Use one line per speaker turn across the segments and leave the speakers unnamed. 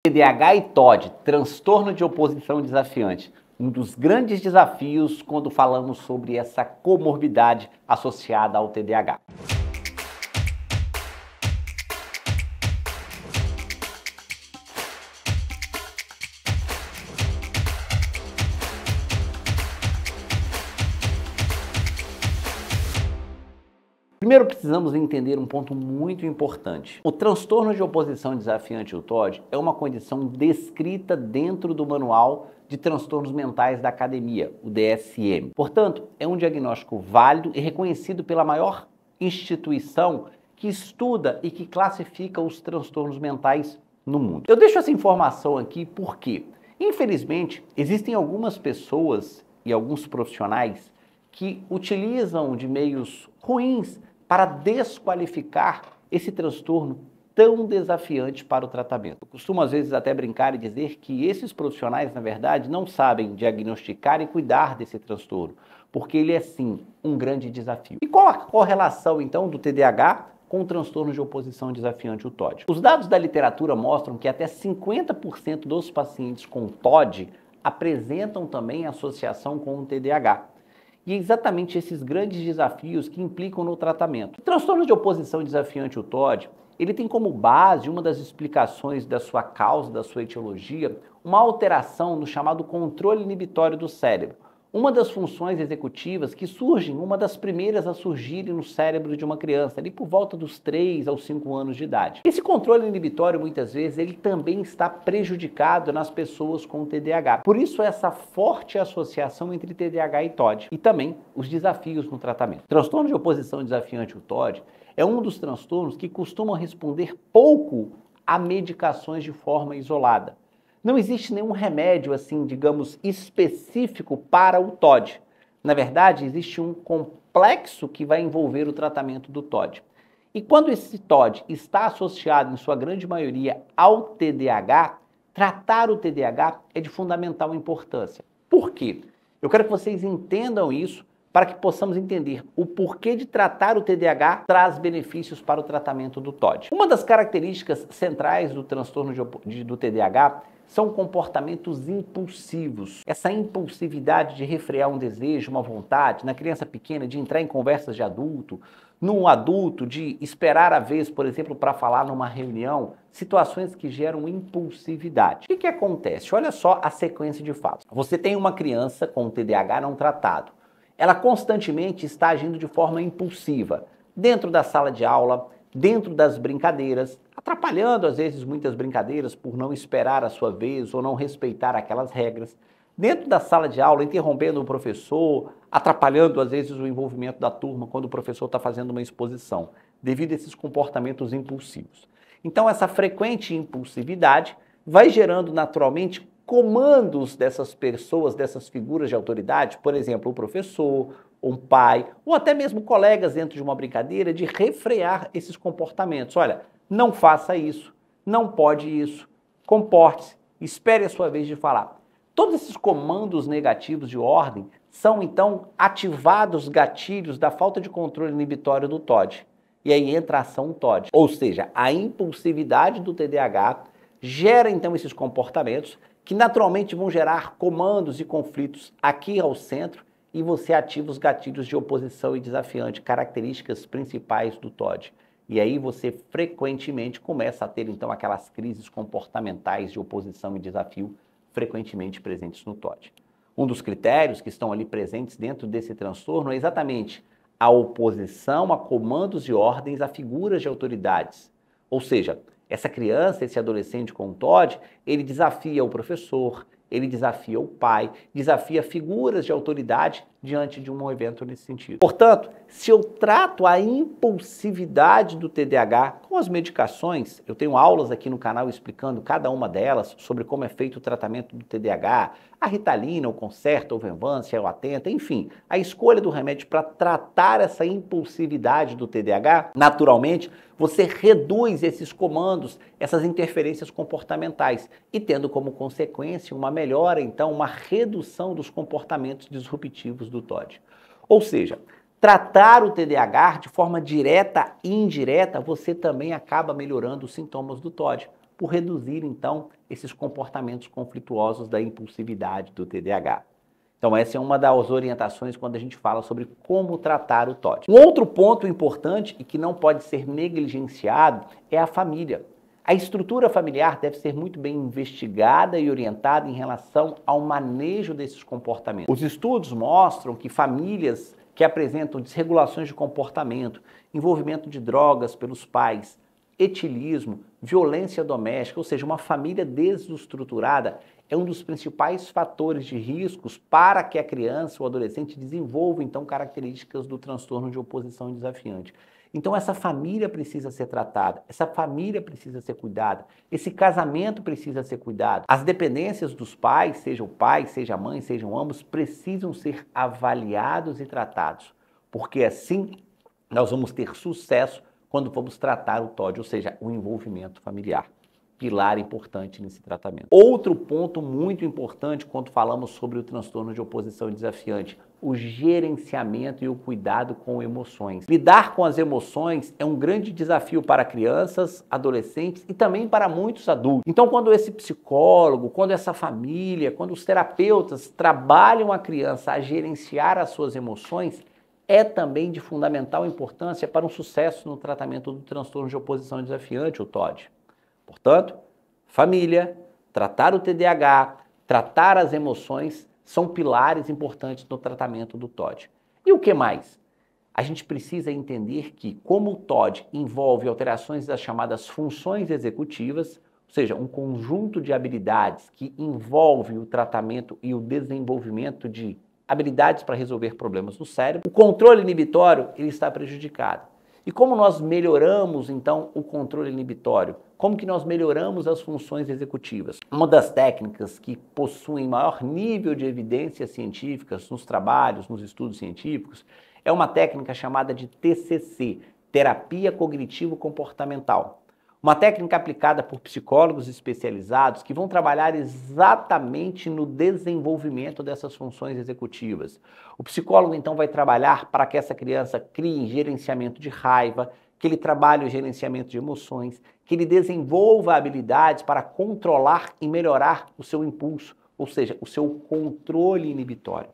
TDAH e TOD, transtorno de oposição desafiante. Um dos grandes desafios quando falamos sobre essa comorbidade associada ao TDAH. Primeiro precisamos entender um ponto muito importante. O transtorno de oposição desafiante, o TOD, é uma condição descrita dentro do Manual de Transtornos Mentais da Academia, o DSM. Portanto, é um diagnóstico válido e reconhecido pela maior instituição que estuda e que classifica os transtornos mentais no mundo. Eu deixo essa informação aqui porque, infelizmente, existem algumas pessoas e alguns profissionais que utilizam de meios ruins para desqualificar esse transtorno tão desafiante para o tratamento. Eu costumo às vezes até brincar e dizer que esses profissionais, na verdade, não sabem diagnosticar e cuidar desse transtorno, porque ele é sim um grande desafio. E qual a correlação então do TDAH com o transtorno de oposição desafiante, o TOD? Os dados da literatura mostram que até 50% dos pacientes com TOD apresentam também associação com o TDAH. E é exatamente esses grandes desafios que implicam no tratamento. O transtorno de oposição desafiante, o TOD, ele tem como base, uma das explicações da sua causa, da sua etiologia, uma alteração no chamado controle inibitório do cérebro. Uma das funções executivas que surgem, uma das primeiras a surgirem no cérebro de uma criança, ali por volta dos 3 aos 5 anos de idade. Esse controle inibitório, muitas vezes, ele também está prejudicado nas pessoas com TDAH. Por isso, essa forte associação entre TDAH e TOD. E também os desafios no tratamento. O transtorno de oposição desafiante, o TOD, é um dos transtornos que costumam responder pouco a medicações de forma isolada. Não existe nenhum remédio, assim, digamos, específico para o TOD. Na verdade, existe um complexo que vai envolver o tratamento do TOD. E quando esse TOD está associado, em sua grande maioria, ao TDAH, tratar o TDAH é de fundamental importância. Por quê? Eu quero que vocês entendam isso para que possamos entender o porquê de tratar o TDAH traz benefícios para o tratamento do TOD. Uma das características centrais do transtorno do TDAH são comportamentos impulsivos. Essa impulsividade de refrear um desejo, uma vontade, na criança pequena de entrar em conversas de adulto, num adulto de esperar a vez, por exemplo, para falar numa reunião, situações que geram impulsividade. O que acontece? Olha só a sequência de fatos. Você tem uma criança com TDAH não tratado. Ela constantemente está agindo de forma impulsiva, dentro da sala de aula, dentro das brincadeiras, atrapalhando às vezes muitas brincadeiras por não esperar a sua vez ou não respeitar aquelas regras, dentro da sala de aula, interrompendo o professor, atrapalhando às vezes o envolvimento da turma quando o professor está fazendo uma exposição, devido a esses comportamentos impulsivos. Então essa frequente impulsividade vai gerando naturalmente comandos dessas pessoas, dessas figuras de autoridade, por exemplo, o professor, um pai, ou até mesmo colegas dentro de uma brincadeira, de refrear esses comportamentos. Olha, não faça isso, não pode isso, comporte-se, espere a sua vez de falar. Todos esses comandos negativos de ordem são, então, ativados gatilhos da falta de controle inibitório do TOD. E aí entra a ação TOD. Ou seja, a impulsividade do TDAH gera, então, esses comportamentos que naturalmente vão gerar comandos e conflitos aqui ao centro, e você ativa os gatilhos de oposição e desafiante, características principais do TOD. E aí você frequentemente começa a ter então aquelas crises comportamentais de oposição e desafio frequentemente presentes no TOD. Um dos critérios que estão ali presentes dentro desse transtorno é exatamente a oposição a comandos e ordens a figuras de autoridades. Ou seja, essa criança, esse adolescente com TOD, ele desafia o professor, ele desafia o pai, desafia figuras de autoridade diante de um evento nesse sentido. Portanto, se eu trato a impulsividade do TDAH com as medicações, eu tenho aulas aqui no canal explicando cada uma delas, sobre como é feito o tratamento do TDAH, a Ritalina, o Concerta, o Venvanse, o Atenta, enfim, a escolha do remédio para tratar essa impulsividade do TDAH, naturalmente, você reduz esses comandos, essas interferências comportamentais e tendo como consequência uma melhora, então, uma redução dos comportamentos disruptivos do TOD. Ou seja, tratar o TDAH de forma direta e indireta, você também acaba melhorando os sintomas do TOD. por reduzir, então, esses comportamentos conflituosos da impulsividade do TDAH. Então essa é uma das orientações quando a gente fala sobre como tratar o TOD. Um outro ponto importante e que não pode ser negligenciado é a família. A estrutura familiar deve ser muito bem investigada e orientada em relação ao manejo desses comportamentos. Os estudos mostram que famílias que apresentam desregulações de comportamento, envolvimento de drogas pelos pais, etilismo, violência doméstica, ou seja, uma família desestruturada, é um dos principais fatores de riscos para que a criança ou adolescente desenvolva, então, características do transtorno de oposição desafiante. Então, essa família precisa ser tratada, essa família precisa ser cuidada, esse casamento precisa ser cuidado. As dependências dos pais, seja o pai, seja a mãe, sejam ambos, precisam ser avaliados e tratados, porque assim nós vamos ter sucesso quando vamos tratar o TOD, ou seja, o envolvimento familiar. Pilar importante nesse tratamento. Outro ponto muito importante quando falamos sobre o transtorno de oposição desafiante, o gerenciamento e o cuidado com emoções. Lidar com as emoções é um grande desafio para crianças, adolescentes e também para muitos adultos. Então, quando esse psicólogo, quando essa família, quando os terapeutas trabalham a criança a gerenciar as suas emoções, é também de fundamental importância para um sucesso no tratamento do transtorno de oposição desafiante, o TOD. Portanto, família, tratar o TDAH, tratar as emoções são pilares importantes no tratamento do TOD. E o que mais? A gente precisa entender que, como o TOD envolve alterações das chamadas funções executivas, ou seja, um conjunto de habilidades que envolve o tratamento e o desenvolvimento de habilidades para resolver problemas no cérebro, o controle inibitório ele está prejudicado. E como nós melhoramos, então, o controle inibitório? Como que nós melhoramos as funções executivas? Uma das técnicas que possuem maior nível de evidências científicas nos trabalhos, nos estudos científicos, é uma técnica chamada de TCC, Terapia Cognitivo-Comportamental. Uma técnica aplicada por psicólogos especializados que vão trabalhar exatamente no desenvolvimento dessas funções executivas. O psicólogo, então, vai trabalhar para que essa criança crie gerenciamento de raiva, que ele trabalhe o gerenciamento de emoções, que ele desenvolva habilidades para controlar e melhorar o seu impulso, ou seja, o seu controle inibitório.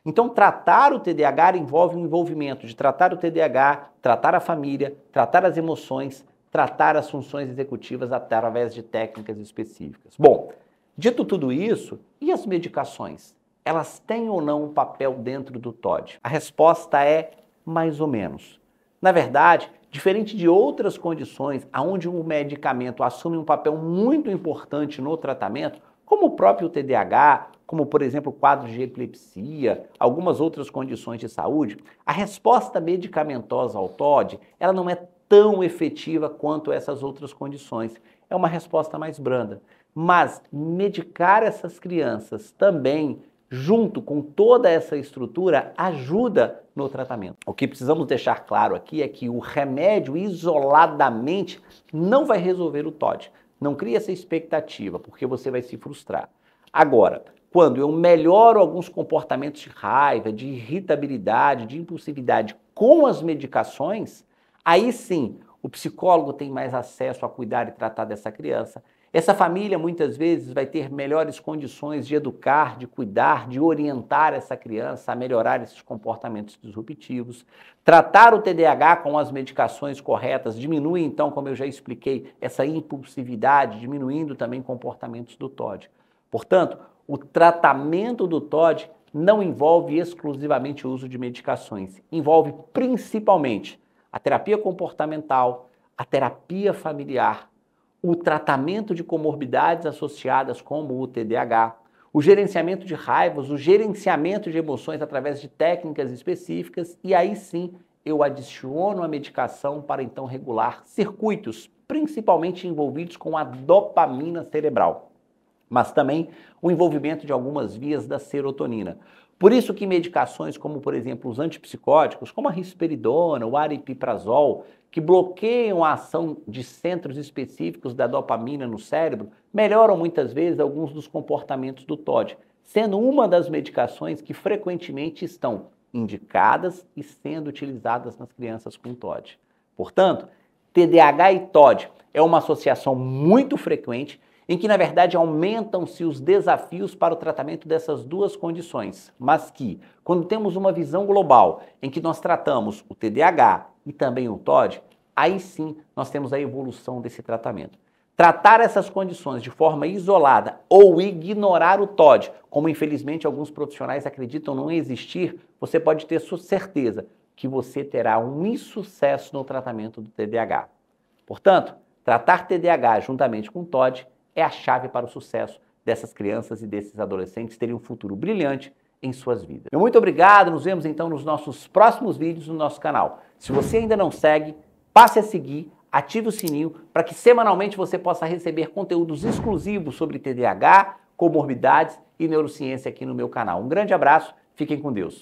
Então, tratar o TDAH envolve um envolvimento de tratar o TDAH, tratar a família, tratar as emoções, tratar as funções executivas através de técnicas específicas. Bom, dito tudo isso, e as medicações? Elas têm ou não um papel dentro do TOD? A resposta é mais ou menos. Na verdade, diferente de outras condições onde um medicamento assume um papel muito importante no tratamento, como o próprio TDAH, como por exemplo o quadro de epilepsia, algumas outras condições de saúde, a resposta medicamentosa ao TOD, ela não é tão efetiva quanto essas outras condições. É uma resposta mais branda. Mas medicar essas crianças também, junto com toda essa estrutura, ajuda no tratamento. O que precisamos deixar claro aqui é que o remédio isoladamente não vai resolver o TOD. Não crie essa expectativa, porque você vai se frustrar. Agora, quando eu melhoro alguns comportamentos de raiva, de irritabilidade, de impulsividade com as medicações, aí sim, o psicólogo tem mais acesso a cuidar e tratar dessa criança. Essa família muitas vezes vai ter melhores condições de educar, de cuidar, de orientar essa criança a melhorar esses comportamentos disruptivos. Tratar o TDAH com as medicações corretas diminui então, como eu já expliquei, essa impulsividade, diminuindo também comportamentos do TOD. Portanto, o tratamento do TOD não envolve exclusivamente o uso de medicações, envolve principalmente a terapia comportamental, a terapia familiar, o tratamento de comorbidades associadas como o TDAH, o gerenciamento de raivas, o gerenciamento de emoções através de técnicas específicas e aí sim eu adiciono a medicação para então regular circuitos, principalmente envolvidos com a dopamina cerebral, mas também o envolvimento de algumas vias da serotonina. Por isso que medicações como, por exemplo, os antipsicóticos, como a risperidona, o aripiprazol, que bloqueiam a ação de centros específicos da dopamina no cérebro, melhoram muitas vezes alguns dos comportamentos do TOD, sendo uma das medicações que frequentemente estão indicadas e sendo utilizadas nas crianças com TOD. Portanto, TDAH e TOD é uma associação muito frequente em que, na verdade, aumentam-se os desafios para o tratamento dessas duas condições, mas que, quando temos uma visão global em que nós tratamos o TDAH e também o TOD, aí sim nós temos a evolução desse tratamento. Tratar essas condições de forma isolada ou ignorar o TOD, como infelizmente alguns profissionais acreditam não existir, você pode ter certeza que você terá um insucesso no tratamento do TDAH. Portanto, tratar TDAH juntamente com TOD é a chave para o sucesso dessas crianças e desses adolescentes terem um futuro brilhante em suas vidas. Muito obrigado, nos vemos então nos nossos próximos vídeos no nosso canal. Se você ainda não segue, passe a seguir, ative o sininho para que semanalmente você possa receber conteúdos exclusivos sobre TDAH, comorbidades e neurociência aqui no meu canal. Um grande abraço, fiquem com Deus.